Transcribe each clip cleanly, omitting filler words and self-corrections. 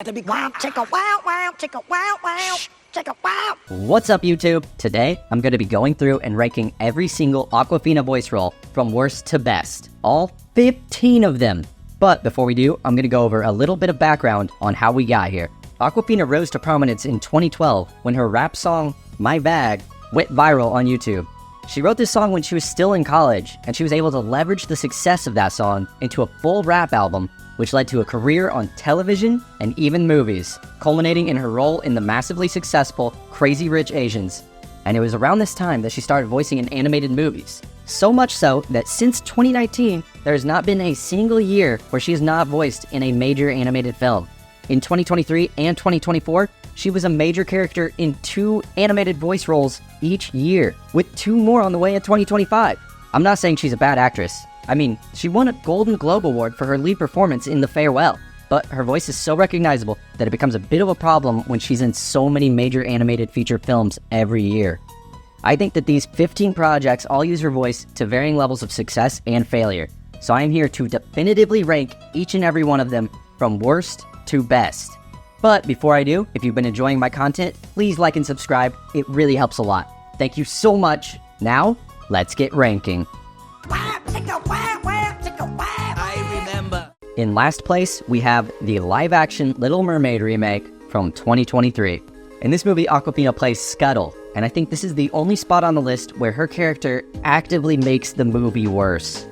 To be wow, chicka wow, wow, chicka wow, wow, chicka wow. What's up, YouTube? Today, I'm going to be going through and ranking every single Awkwafina voice role from worst to best. All 15 of them. But before we do, I'm going to go over a little bit of background on how we got here. Awkwafina rose to prominence in 2012 when her rap song, My Bag, went viral on YouTube. She wrote this song when she was still in college, and she was able to leverage the success of that song into a full rap album, which led to a career on television and even movies, culminating in her role in the massively successful Crazy Rich Asians. And it was around this time that she started voicing in animated movies. So much so that since 2019, there has not been a single year where she has not voiced in a major animated film. In 2023 and 2024, she was a major character in 2 animated voice roles each year, with 2 more on the way in 2025. I'm not saying she's a bad actress. I mean, she won a Golden Globe Award for her lead performance in The Farewell, but her voice is so recognizable that it becomes a bit of a problem when she's in so many major animated feature films every year. I think that these 15 projects all use her voice to varying levels of success and failure, so I am here to definitively rank each and every one of them from worst to best. But before I do, if you've been enjoying my content, please like and subscribe. It really helps a lot. Thank you so much. Now, let's get ranking. Wow, chicka wow, wow, chicka wow. I remember. In last place, we have the live-action Little Mermaid remake from 2023. In this movie, Awkwafina plays Scuttle, and I think this is the only spot on the list where her character actively makes the movie worse.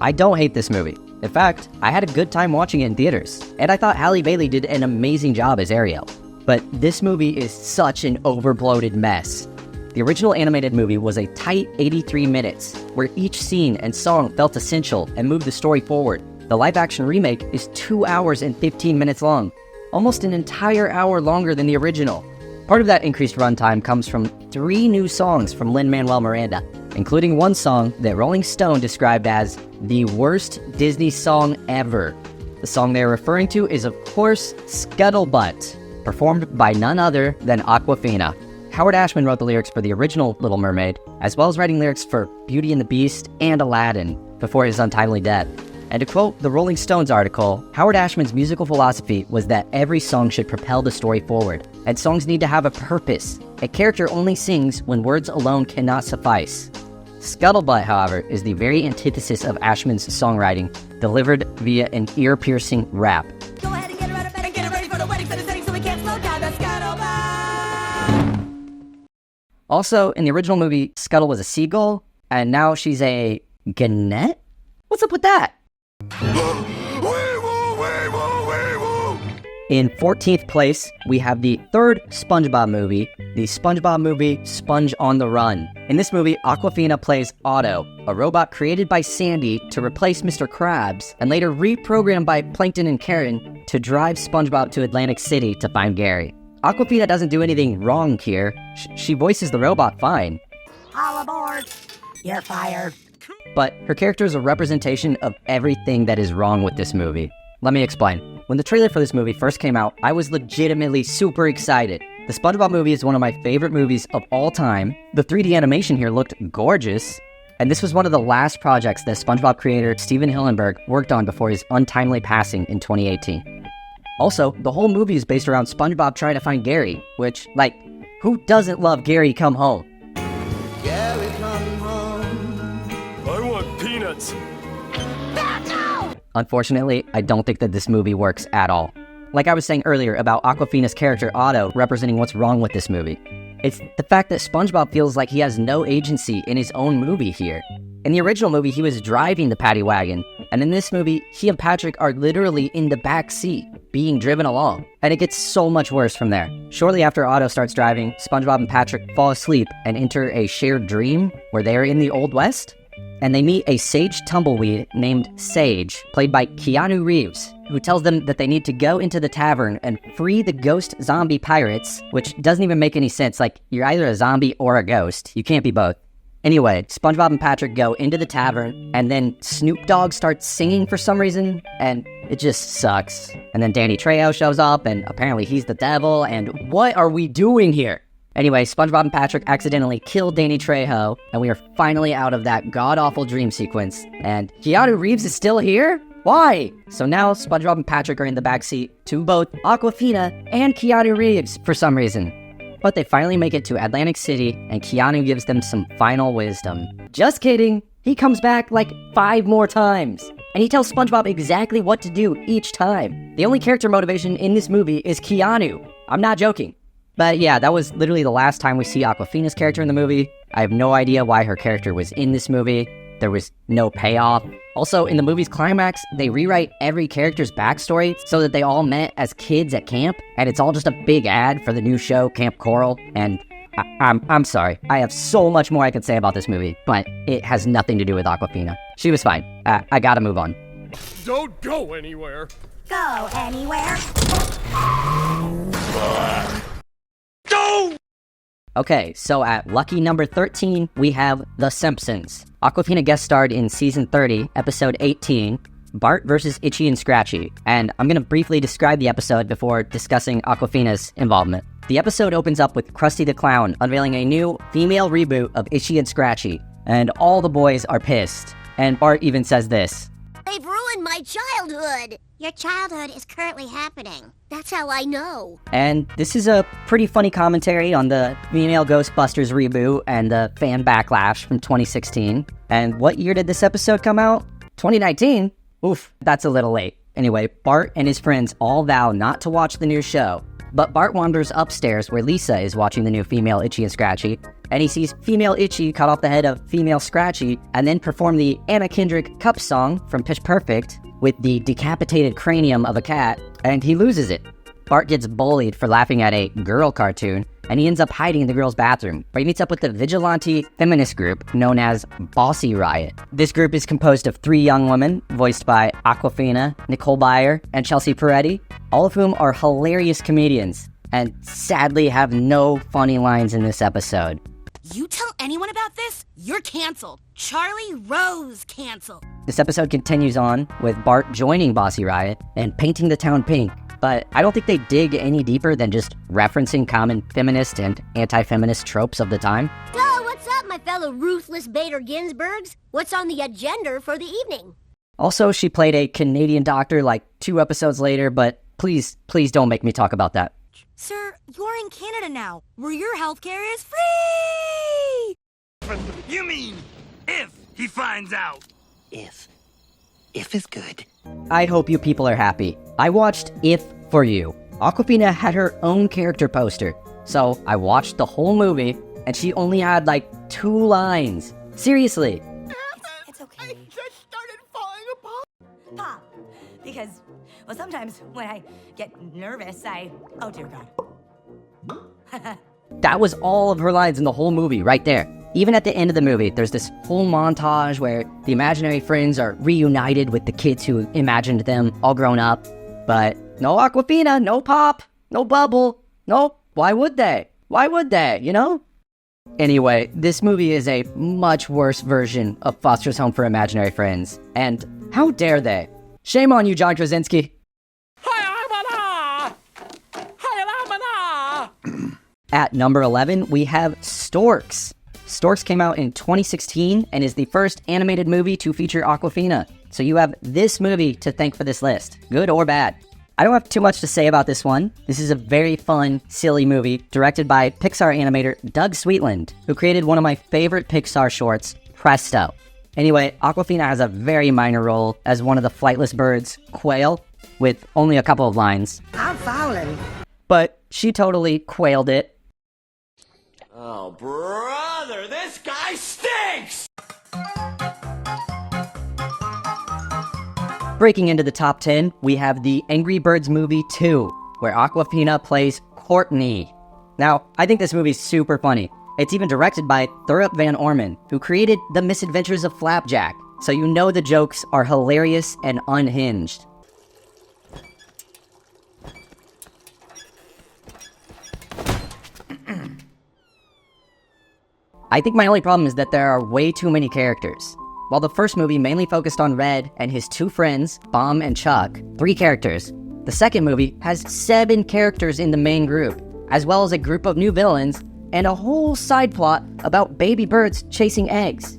I don't hate this movie. In fact, I had a good time watching it in theaters, and I thought Halle Bailey did an amazing job as Ariel. But this movie is such an overbloated mess. The original animated movie was a tight 83 minutes, where each scene and song felt essential and moved the story forward. The live-action remake is 2 hours and 15 minutes long, almost an entire hour longer than the original. Part of that increased runtime comes from 3 new songs from Lin-Manuel Miranda, including one song that Rolling Stone described as the worst Disney song ever. The song they're referring to is, of course, Scuttlebutt, performed by none other than Awkwafina. Howard Ashman wrote the lyrics for the original Little Mermaid, as well as writing lyrics for Beauty and the Beast and Aladdin before his untimely death. And to quote the Rolling Stones article, Howard Ashman's musical philosophy was that every song should propel the story forward, and songs need to have a purpose. A character only sings when words alone cannot suffice. Scuttlebutt, however, is the very antithesis of Ashman's songwriting, delivered via an ear-piercing rap. Go ahead and get her out of bed and get her ready for the wedding, set the setting so we can't slow down. That's scuttlebutt. Also, in the original movie, Scuttle was a seagull, and now she's a gannet? What's up with that? In 14th place, we have the 3rd SpongeBob movie, the SpongeBob Movie Sponge on the Run. In this movie, Awkwafina plays Otto, a robot created by Sandy to replace Mr. Krabs, and later reprogrammed by Plankton and Karen to drive SpongeBob to Atlantic City to find Gary. Awkwafina doesn't do anything wrong here. She voices the robot fine. All aboard. You're fired. But her character is a representation of everything that is wrong with this movie. Let me explain. When the trailer for this movie first came out, I was legitimately super excited. The SpongeBob movie is one of my favorite movies of all time. The 3D animation here looked gorgeous. And this was one of the last projects that SpongeBob creator Steven Hillenburg worked on before his untimely passing in 2018. Also, the whole movie is based around SpongeBob trying to find Gary, which, like, who doesn't love Gary Come Home? Gary come home. I want peanuts. Unfortunately, I don't think that this movie works at all. Like I was saying earlier about Awkwafina's character Otto representing what's wrong with this movie. It's the fact that SpongeBob feels like he has no agency in his own movie here. In the original movie, he was driving the paddy wagon, and in this movie, he and Patrick are literally in the back seat, being driven along. And it gets so much worse from there. Shortly after Otto starts driving, SpongeBob and Patrick fall asleep and enter a shared dream where they're in the Old West. And they meet a sage tumbleweed named Sage, played by Keanu Reeves, who tells them that they need to go into the tavern and free the ghost zombie pirates, which doesn't even make any sense. Like, you're either a zombie or a ghost. You can't be both. Anyway, SpongeBob and Patrick go into the tavern, and then Snoop Dogg starts singing for some reason, and it just sucks. And then Danny Trejo shows up, and apparently he's the devil, and what are we doing here? Anyway, SpongeBob and Patrick accidentally kill Danny Trejo, and we are finally out of that god-awful dream sequence. And Keanu Reeves is still here? Why? So now SpongeBob and Patrick are in the backseat to both Awkwafina and Keanu Reeves for some reason. But they finally make it to Atlantic City, and Keanu gives them some final wisdom. Just kidding. He comes back like 5 more times. And he tells SpongeBob exactly what to do each time. The only character motivation in this movie is Keanu. I'm not joking. But yeah, that was literally the last time we see Awkwafina's character in the movie. I have no idea why her character was in this movie. There was no payoff. Also, in the movie's climax, they rewrite every character's backstory so that they all met as kids at camp, and it's all just a big ad for the new show, Camp Coral, and I'm sorry. I have so much more I could say about this movie, but it has nothing to do with Awkwafina. She was fine. I gotta move on. Don't go anywhere. Go anywhere. Go! Okay, so at lucky number 13, we have The Simpsons. Awkwafina guest starred in season 30, episode 18, Bart versus Itchy and Scratchy, and I'm gonna briefly describe the episode before discussing Awkwafina's involvement. The episode opens up with Krusty the Clown unveiling a new female reboot of Itchy and Scratchy, and all the boys are pissed. And Bart even says this: "They've ruined my childhood." Your childhood is currently happening. That's how I know. And this is a pretty funny commentary on the female Ghostbusters reboot and the fan backlash from 2016. And what year did this episode come out? 2019? Oof, that's a little late. Anyway, Bart and his friends all vow not to watch the new show. But Bart wanders upstairs where Lisa is watching the new female Itchy and Scratchy, and he sees female Itchy cut off the head of female Scratchy and then perform the Anna Kendrick Cup song from Pitch Perfect with the decapitated cranium of a cat, and he loses it. Bart gets bullied for laughing at a girl cartoon, and he ends up hiding in the girls' bathroom, where he meets up with the vigilante feminist group known as Bossy Riot. This group is composed of 3 young women, voiced by Awkwafina, Nicole Byer, and Chelsea Peretti, all of whom are hilarious comedians, and sadly have no funny lines in this episode. You tell anyone about this, you're canceled. Charlie Rose canceled. This episode continues on with Bart joining Bossy Riot and painting the town pink, but I don't think they dig any deeper than just referencing common feminist and anti-feminist tropes of the time. So, what's up, my fellow ruthless Bader Ginsburgs? What's on the agenda for the evening? Also, she played a Canadian doctor like 2 episodes later, but please don't make me talk about that. Sir, you're in Canada now, where your healthcare is free! You mean if he finds out? If is good. I hope you people are happy. I watched If for you. Awkwafina had her own character poster, so I watched the whole movie, and she only had like 2 lines. Seriously. It's okay. I just started falling apart. Pop, because, well, sometimes when I get nervous, oh dear God. That was all of her lines in the whole movie right there. Even at the end of the movie, there's this whole montage where the imaginary friends are reunited with the kids who imagined them all grown up. But no Awkwafina, no Pop, no Bubble. Nope. Why would they? Why would they, you know? Anyway, this movie is a much worse version of Foster's Home for Imaginary Friends. And how dare they? Shame on you, John Krasinski. At number 11, we have Storks. Storks came out in 2016 and is the first animated movie to feature Awkwafina. So you have this movie to thank for this list, good or bad. I don't have too much to say about this one. This is a very fun, silly movie directed by Pixar animator Doug Sweetland, who created one of my favorite Pixar shorts, Presto. Anyway, Awkwafina has a very minor role as one of the flightless birds, Quail, with only a couple of lines. I'm fouling. But she totally quailed it. Oh, brother, this guy stinks! Breaking into the top 10, we have the Angry Birds movie 2, where Awkwafina plays Courtney. Now, I think this movie's super funny. It's even directed by Thurup Van Orman, who created The Misadventures of Flapjack, so you know the jokes are hilarious and unhinged. I think my only problem is that there are way too many characters. While the first movie mainly focused on Red and his 2 friends, Bomb and Chuck, 3 characters, the second movie has 7 characters in the main group, as well as a group of new villains, and a whole side plot about baby birds chasing eggs.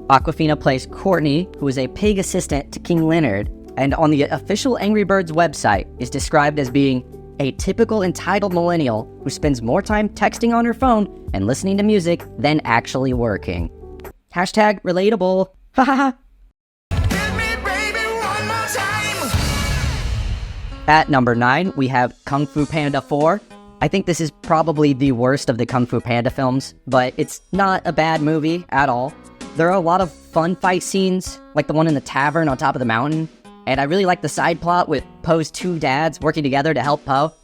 Awkwafina plays Courtney, who is a pig assistant to King Leonard, and on the official Angry Birds website is described as being a typical entitled millennial who spends more time texting on her phone and listening to music than actually working. Hashtag relatable. Hahaha. At number 9, we have Kung Fu Panda 4. I think this is probably the worst of the Kung Fu Panda films, but it's not a bad movie at all. There are a lot of fun fight scenes, like the one in the tavern on top of the mountain, and I really like the side plot with Po's two dads working together to help Po.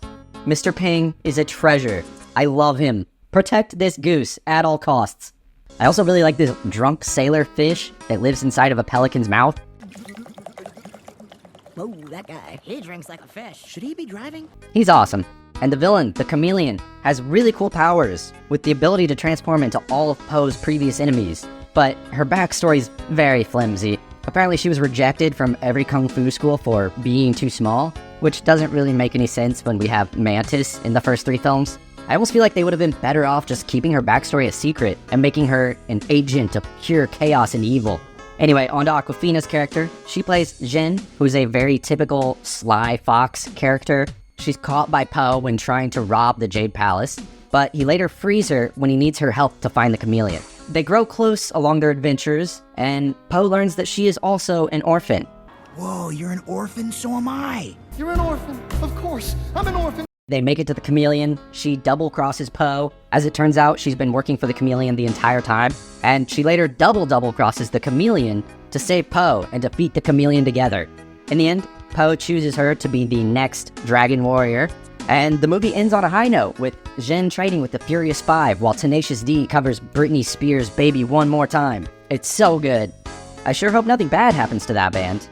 Mr. Ping is a treasure. I love him. Protect this goose at all costs. I also really like this drunk sailor fish that lives inside of a pelican's mouth. Whoa, that guy. He drinks like a fish. Should he be driving? He's awesome. And the villain, the chameleon, has really cool powers, with the ability to transform into all of Po's previous enemies. But her backstory's very flimsy. Apparently she was rejected from every kung fu school for being too small, which doesn't really make any sense when we have Mantis in the first 3 films. I almost feel like they would have been better off just keeping her backstory a secret and making her an agent of pure chaos and evil. Anyway, on to Awkwafina's character. She plays Jin, who's a very typical sly fox character. She's caught by Po when trying to rob the Jade Palace, but he later frees her when he needs her help to find the chameleon. They grow close along their adventures, and Po learns that she is also an orphan. Whoa, you're an orphan? So am I. You're an orphan. Of course, I'm an orphan. They make it to the chameleon. She double-crosses Po. As it turns out, she's been working for the chameleon the entire time, and she later double-crosses the chameleon to save Po and defeat the chameleon together. In the end, Po chooses her to be the next dragon warrior, and the movie ends on a high note with Jin training with the Furious Five while Tenacious D covers Britney Spears' Baby one more time. It's so good. I sure hope nothing bad happens to that band.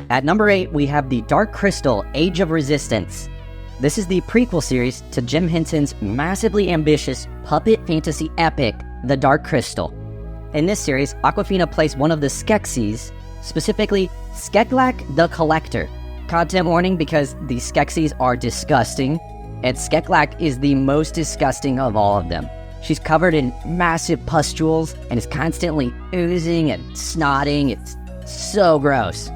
At number 8, we have The Dark Crystal: Age of Resistance. This is the prequel series to Jim Henson's massively ambitious puppet fantasy epic, The Dark Crystal. In this series, Awkwafina plays one of the Skeksis, specifically Skeklak the Collector. Content warning because the Skeksis are disgusting, and Skeklak is the most disgusting of all of them. She's covered in massive pustules and is constantly oozing and snotting. It's so gross.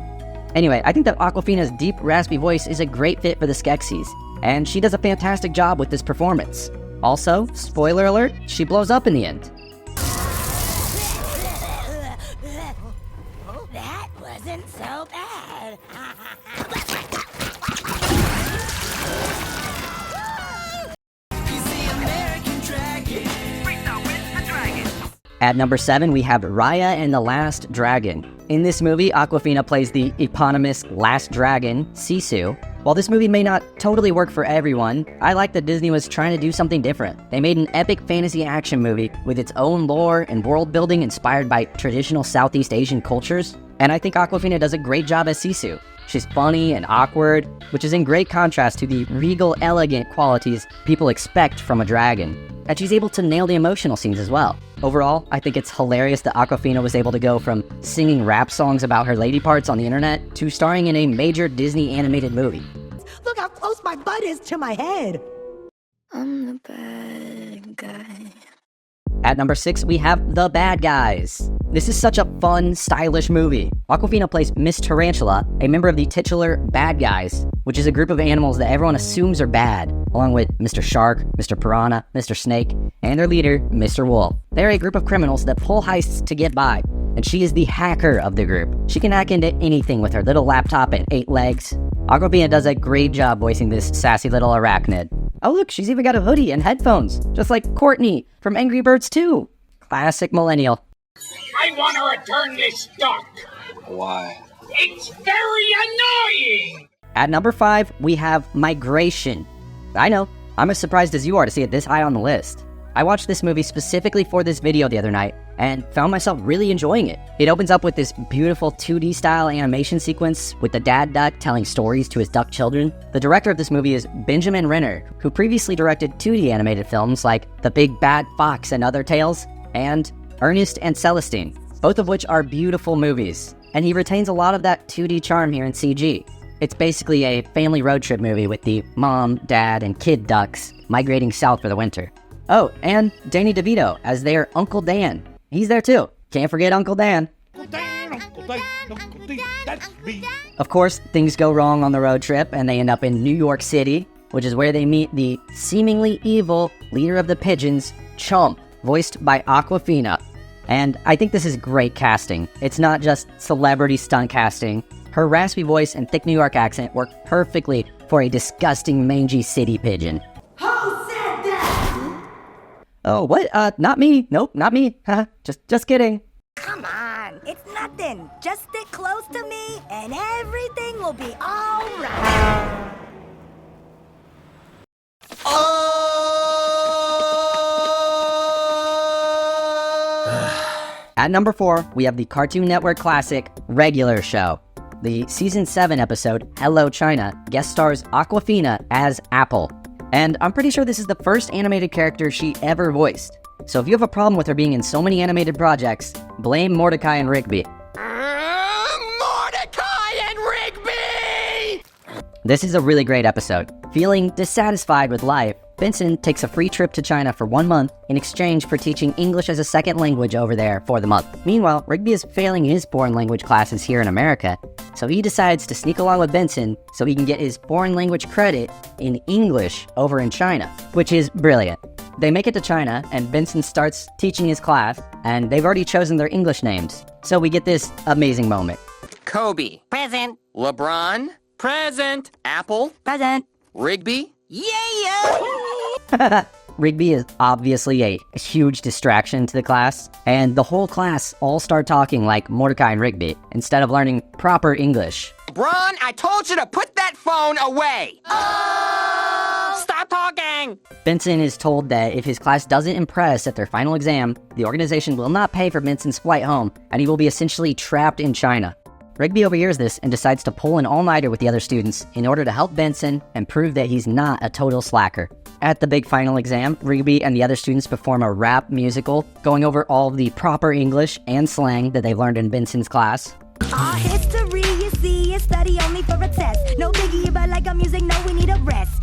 Anyway, I think that Awkwafina's deep, raspy voice is a great fit for the Skeksis, and she does a fantastic job with this performance. Also, spoiler alert, she blows up in the end. That wasn't so bad. At number 7, we have Raya and the Last Dragon. In this movie, Awkwafina plays the eponymous Last Dragon, Sisu. While this movie may not totally work for everyone, I like that Disney was trying to do something different. They made an epic fantasy action movie with its own lore and world building inspired by traditional Southeast Asian cultures, and I think Awkwafina does a great job as Sisu. She's funny and awkward, which is in great contrast to the regal, elegant qualities people expect from a dragon. And she's able to nail the emotional scenes as well. Overall, I think it's hilarious that Awkwafina was able to go from singing rap songs about her lady parts on the internet to starring in a major Disney animated movie. Look how close my butt is to my head. I'm the bad guy. At number 6, we have The Bad Guys. This is such a fun, stylish movie. Awkwafina plays Miss Tarantula, a member of the titular Bad Guys, which is a group of animals that everyone assumes are bad, along with Mr. Shark, Mr. Piranha, Mr. Snake, and their leader, Mr. Wolf. They're a group of criminals that pull heists to get by, and she is the hacker of the group. She can hack into anything with her little laptop and 8 legs. Awkwafina does a great job voicing this sassy little arachnid. Oh look, she's even got a hoodie and headphones, just like Courtney from Angry Birds 2. Classic millennial. I want to return this stock. Why? It's very annoying! At number 5, we have Migration. I know, I'm as surprised as you are to see it this high on the list. I watched this movie specifically for this video the other night, and found myself really enjoying it. It opens up with this beautiful 2D style animation sequence with the dad duck telling stories to his duck children. The director of this movie is Benjamin Renner, who previously directed 2D animated films like The Big Bad Fox and Other Tales, and Ernest and Celestine, both of which are beautiful movies. And he retains a lot of that 2D charm here in CG. It's basically a family road trip movie with the mom, dad, and kid ducks migrating south for the winter. Oh, and Danny DeVito as their Uncle Dan. He's there too. Can't forget Uncle Dan. Uncle Dan, Uncle Dan, Uncle Dan, that's me. Of course, things go wrong on the road trip and they end up in New York City, which is where they meet the seemingly evil leader of the pigeons, Chump, voiced by Awkwafina. And I think this is great casting. It's not just celebrity stunt casting. Her raspy voice and thick New York accent work perfectly for a disgusting mangy city pigeon. Who said that? Oh, what? Not me. Nope, not me. Just kidding. Come on, it's nothing. Just stick close to me and everything will be all right. At number 4, we have the Cartoon Network classic, Regular Show. The Season 7 episode, Hello China, guest stars Awkwafina as Apple. And I'm pretty sure this is the first animated character she ever voiced. So if you have a problem with her being in so many animated projects, blame Mordecai and Rigby. Mordecai and Rigby! This is a really great episode. Feeling dissatisfied with life, Benson takes a free trip to China for 1 month in exchange for teaching English as a second language over there for the month. Meanwhile, Rigby is failing his foreign language classes here in America, so he decides to sneak along with Benson so he can get his foreign language credit in English over in China, which is brilliant. They make it to China, and Benson starts teaching his class, and they've already chosen their English names. So we get this amazing moment. Kobe. Present. LeBron. Present. Apple. Present. Rigby. Rigby is obviously a huge distraction to the class, and the whole class all start talking like Mordecai and Rigby instead of learning proper English. LeBron, I told you to put that phone away! Stop talking! Benson is told that if his class doesn't impress at their final exam, the organization will not pay for Benson's flight home, and he will be essentially trapped in China. Rigby overhears this and decides to pull an all-nighter with the other students in order to help Benson and prove that he's not a total slacker. At the big final exam, Rigby and the other students perform a rap musical, going over all of the proper English and slang that they've learned in Benson's class. Our history, you see, is study only for a test. No biggie, but like our music, no, we need a rest.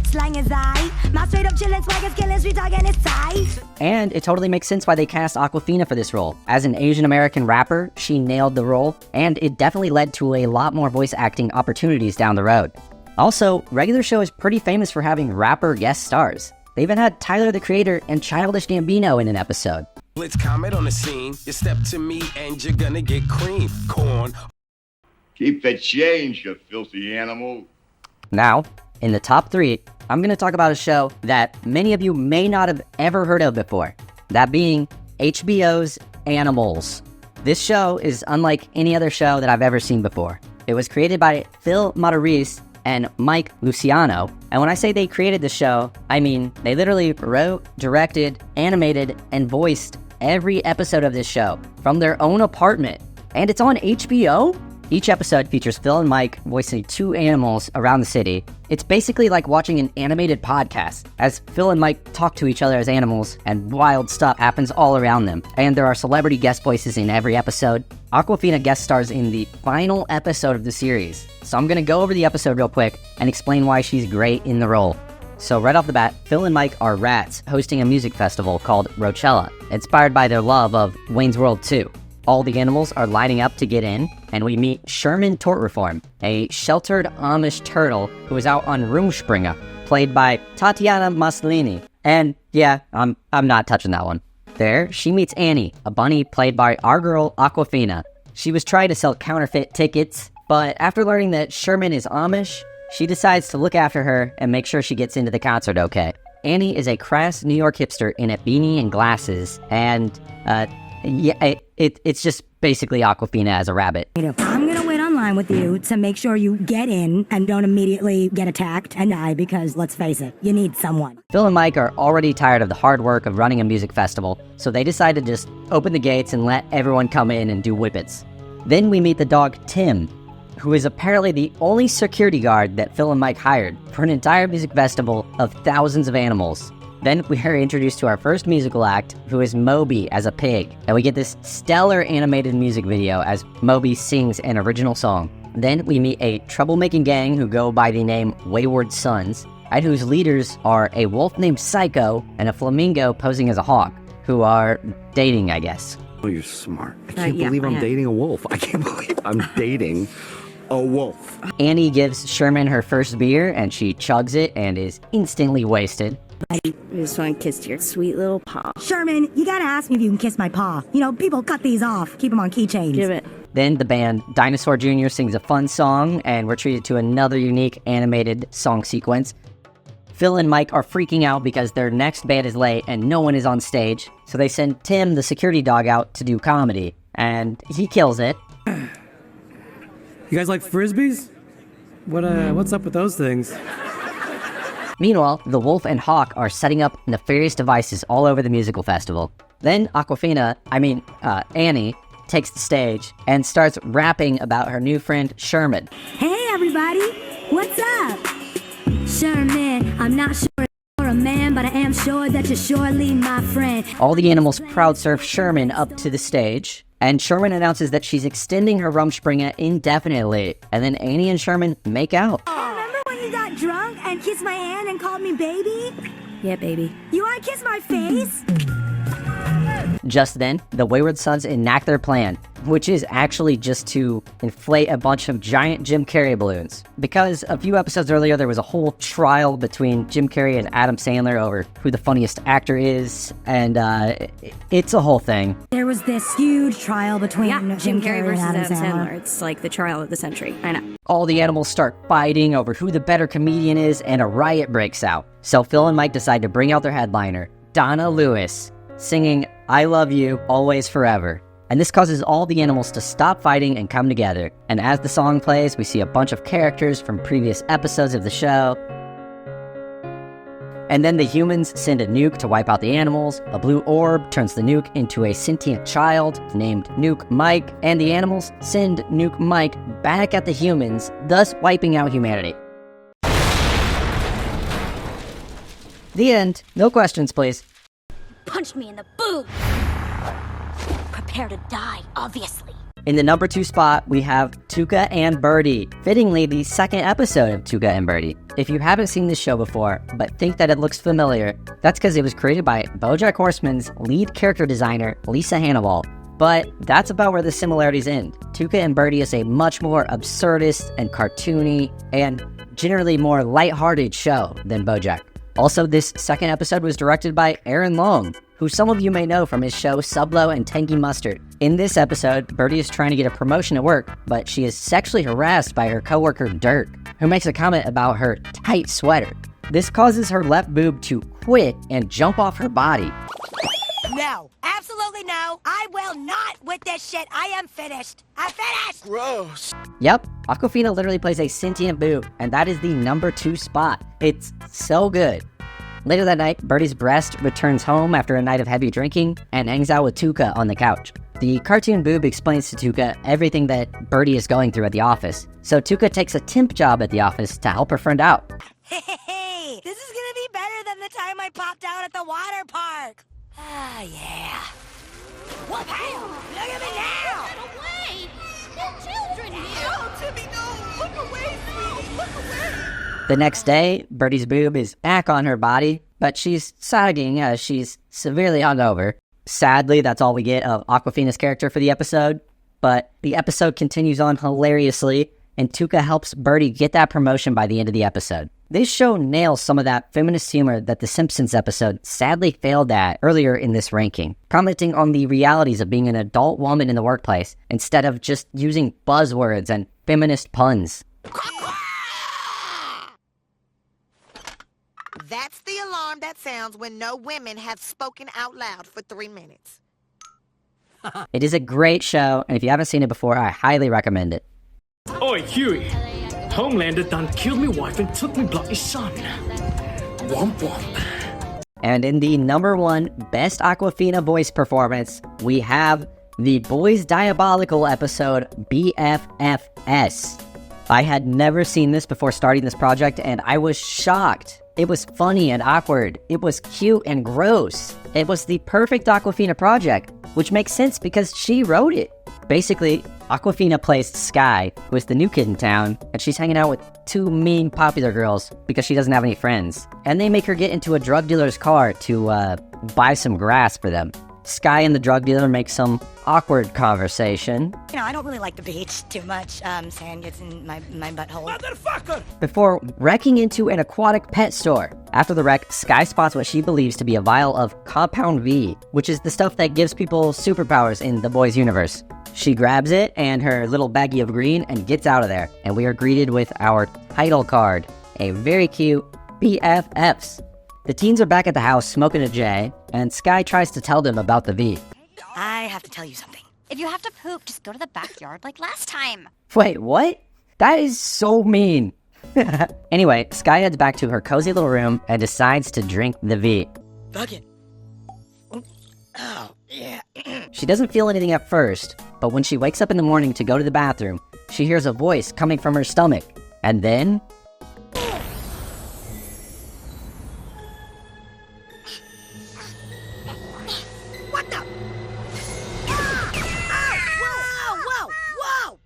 Slang is I, my straight up chillin', swag is killin', street talk and it's tight. And it totally makes sense why they cast Awkwafina for this role. As an Asian American rapper, she nailed the role, and it definitely led to a lot more voice acting opportunities down the road. Also, Regular Show is pretty famous for having rapper guest stars. They even had Tyler the Creator and Childish Gambino in an episode. Let's comment on the scene. You step to me and you're gonna get cream. Corn. Keep the change, you filthy animal. Now, in the top 3, I'm going to talk about a show that many of you may not have ever heard of before. That being HBO's Animals. This show is unlike any other show that I've ever seen before. It was created by Phil Matarese and Mike Luciano. And when I say they created the show, I mean they literally wrote, directed, animated, and voiced every episode of this show from their own apartment. And it's on HBO? Each episode features Phil and Mike voicing 2 animals around the city. It's basically like watching an animated podcast, as Phil and Mike talk to each other as animals, and wild stuff happens all around them. And there are celebrity guest voices in every episode. Awkwafina guest stars in the final episode of the series. So I'm gonna go over the episode real quick and explain why she's great in the role. So right off the bat, Phil and Mike are rats hosting a music festival called Rochella, inspired by their love of Wayne's World 2. All the animals are lining up to get in, and we meet Sherman Tort Reform, a sheltered Amish turtle who is out on Rumspringa, played by Tatiana Maslany. And yeah, I'm not touching that one. There, she meets Annie, a bunny played by our girl Awkwafina. She was trying to sell counterfeit tickets, but after learning that Sherman is Amish, she decides to look after her and make sure she gets into the concert okay. Annie is a crass New York hipster in a beanie and glasses, and it's just basically Awkwafina as a rabbit. I'm gonna wait online with you to make sure you get in and don't immediately get attacked and die because, let's face it, you need someone. Phil and Mike are already tired of the hard work of running a music festival, so they decide to just open the gates and let everyone come in and do whippets. Then we meet the dog Tim, who is apparently the only security guard that Phil and Mike hired for an entire music festival of thousands of animals. Then we are introduced to our first musical act, who is Moby as a pig, and we get this stellar animated music video as Moby sings an original song. Then we meet a troublemaking gang who go by the name Wayward Sons, and whose leaders are a wolf named Psycho and a flamingo posing as a hawk, who are dating, I guess. Oh, you're smart. I can't believe I'm dating a wolf. I can't believe I'm dating a wolf. Annie gives Sherman her first beer, and she chugs it and is instantly wasted. I just want to kiss your sweet little paw. Sherman, you gotta ask me if you can kiss my paw. You know, people cut these off, keep them on keychains. Give it. Then the band Dinosaur Jr. sings a fun song, and we're treated to another unique animated song sequence. Phil and Mike are freaking out because their next band is late and no one is on stage, so they send Tim, the security dog, out to do comedy, and he kills it. You guys like frisbees? What's up with those things? Meanwhile, the wolf and hawk are setting up nefarious devices all over the musical festival. Then Annie, takes the stage and starts rapping about her new friend, Sherman. Hey everybody, what's up? Sherman, I'm not sure you're a man, but I am sure that you're surely my friend. All the animals crowd surf Sherman up to the stage, and Sherman announces that she's extending her Rumspringa indefinitely, and then Annie and Sherman make out. Remember when you got drunk and kissed my hand and called me baby? Yeah, baby. You wanna kiss my face? Just then, the Wayward Sons enact their plan, which is actually just to inflate a bunch of giant Jim Carrey balloons. Because a few episodes earlier, there was a whole trial between Jim Carrey and Adam Sandler over who the funniest actor is, and it's a whole thing. There was this huge trial between Jim Carrey versus and Adam Sandler. It's like the trial of the century. I know. All the animals start fighting over who the better comedian is, and a riot breaks out. So Phil and Mike decide to bring out their headliner, Donna Lewis, singing I Love You, Always Forever. And this causes all the animals to stop fighting and come together. And as the song plays, we see a bunch of characters from previous episodes of the show. And then the humans send a nuke to wipe out the animals. A blue orb turns the nuke into a sentient child named Nuke Mike. And the animals send Nuke Mike back at the humans, thus wiping out humanity. The end. No questions, please. Punched me in the boob. Prepare to die, obviously. In the number 2 spot, we have Tuka and Birdie. Fittingly, the second episode of Tuka and Birdie. If you haven't seen this show before, but think that it looks familiar, that's because it was created by BoJack Horseman's lead character designer, Lisa Hannibal. But that's about where the similarities end. Tuka and Birdie is a much more absurdist and cartoony, and generally more lighthearted show than BoJack. Also, this second episode was directed by Aaron Long, who some of you may know from his show Sublo and Tangy Mustard. In this episode, Birdie is trying to get a promotion at work, but she is sexually harassed by her coworker Dirk, who makes a comment about her tight sweater. This causes her left boob to quit and jump off her body. No, absolutely no. I will not with this shit. I am finished. I'm finished. Gross. Yep, Awkwafina literally plays a sentient boob, and that is the number 2 spot. It's so good. Later that night, Birdie's breast returns home after a night of heavy drinking and hangs out with Tuka on the couch. The cartoon boob explains to Tuka everything that Birdie is going through at the office, so Tuka takes a temp job at the office to help her friend out. Hey, this is gonna be better than the time I popped out at the water park. Ah, yeah. What hell? Look at me now! Get away! They're children here! Oh, Timmy, no! Look away, sweetie! Look away! The next day, Birdie's boob is back on her body, but she's sagging as she's severely hungover. Sadly, that's all we get of Awkwafina's character for the episode, but the episode continues on hilariously, and Tuka helps Birdie get that promotion by the end of the episode. This show nails some of that feminist humor that the Simpsons episode sadly failed at earlier in this ranking, commenting on the realities of being an adult woman in the workplace instead of just using buzzwords and feminist puns. That's the alarm that sounds when no women have spoken out loud for 3 minutes. It is a great show, and if you haven't seen it before, I highly recommend it. Oi, Huey. Homelander done killed me wife and took me bloody son. Womp womp. And in the number 1 Best Awkwafina voice performance, we have the Boys Diabolical episode BFFS. I had never seen this before starting this project, and I was shocked. It was funny and awkward. It was cute and gross. It was the perfect Awkwafina project, which makes sense because she wrote it. Basically, Awkwafina plays Sky, who is the new kid in town, and she's hanging out with two mean popular girls because she doesn't have any friends. And they make her get into a drug dealer's car to, buy some grass for them. Sky and the drug dealer make some awkward conversation. You know, I don't really like the beach too much. Sand gets in my butthole. Motherfucker! Before wrecking into an aquatic pet store. After the wreck, Sky spots what she believes to be a vial of Compound V, which is the stuff that gives people superpowers in the boys' universe. She grabs it and her little baggie of green and gets out of there. And we are greeted with our title card, a very cute BFFs. The teens are back at the house smoking a J, and Sky tries to tell them about the V. I have to tell you something. If you have to poop, just go to the backyard like last time. Wait, what? That is so mean. Anyway, Sky heads back to her cozy little room and decides to drink the V. Fuck it. Oh, yeah. She doesn't feel anything at first, but when she wakes up in the morning to go to the bathroom, she hears a voice coming from her stomach. And then... What the? Whoa!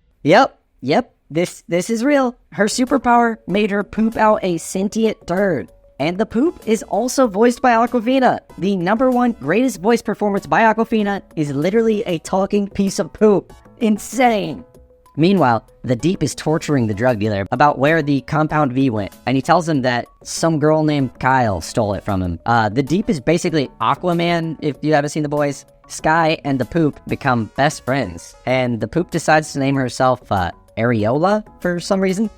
Yep, this is real. Her superpower made her poop out a sentient turd. And the poop is also voiced by Awkwafina. The #1 greatest voice performance by Awkwafina is literally a talking piece of poop. Insane. Meanwhile, the Deep is torturing the drug dealer about where the Compound V went, and he tells him that some girl named Kyle stole it from him. The Deep is basically Aquaman, if you haven't seen The Boys. Sky and the Poop become best friends, and the Poop decides to name herself, Areola for some reason.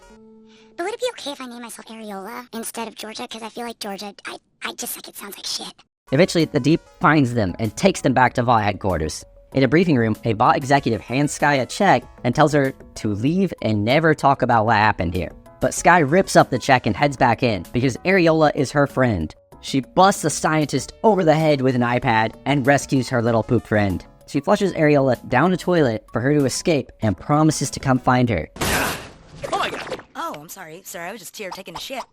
But would it be okay if I name myself Areola instead of Georgia? Because I feel like Georgia, I just think it sounds like shit. Eventually, the Deep finds them and takes them back to Vought headquarters. In a briefing room, a Vought executive hands Sky a check and tells her to leave and never talk about what happened here. But Sky rips up the check and heads back in because Areola is her friend. She busts the scientist over the head with an iPad and rescues her little poop friend. She flushes Areola down a toilet for her to escape and promises to come find her. Oh my god! Oh, I'm sorry, sir. I was just here taking a shit.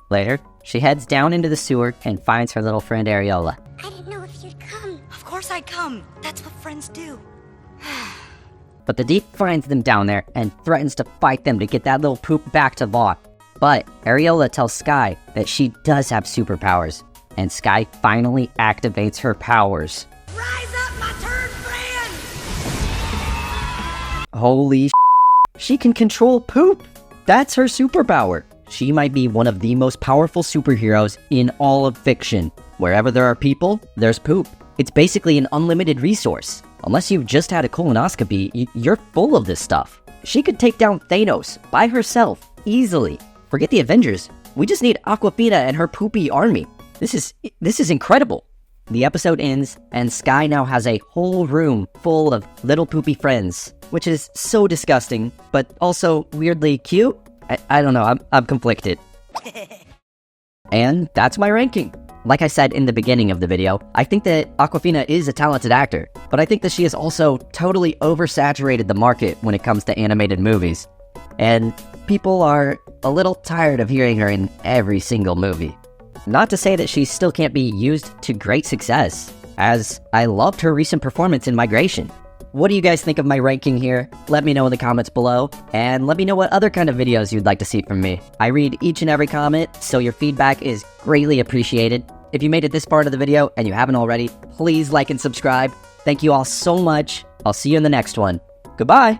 Later, she heads down into the sewer and finds her little friend Areola. I didn't know if you'd come. Of course I'd come. That's what friends do. But the Deep finds them down there and threatens to fight them to get that little poop back to Vought. But Areola tells Sky that she does have superpowers, and Sky finally activates her powers. Rise up, my turd friend! Holy she can control poop! That's her superpower! She might be one of the most powerful superheroes in all of fiction. Wherever there are people, there's poop. It's basically an unlimited resource. Unless you've just had a colonoscopy, you're full of this stuff. She could take down Thanos by herself, easily. Forget the Avengers. We just need Awkwafina and her poopy army. This is incredible. The episode ends, and Sky now has a whole room full of little poopy friends, which is so disgusting, but also weirdly cute. I don't know, I'm conflicted. And that's my ranking. Like I said in the beginning of the video, I think that Awkwafina is a talented actor, but I think that she has also totally oversaturated the market when it comes to animated movies. And people are a little tired of hearing her in every single movie. Not to say that she still can't be used to great success, as I loved her recent performance in Migration. What do you guys think of my ranking here? Let me know in the comments below, and let me know what other kind of videos you'd like to see from me. I read each and every comment, so your feedback is greatly appreciated. If you made it this part of the video and you haven't already, please like and subscribe. Thank you all so much. I'll see you in the next one. Goodbye!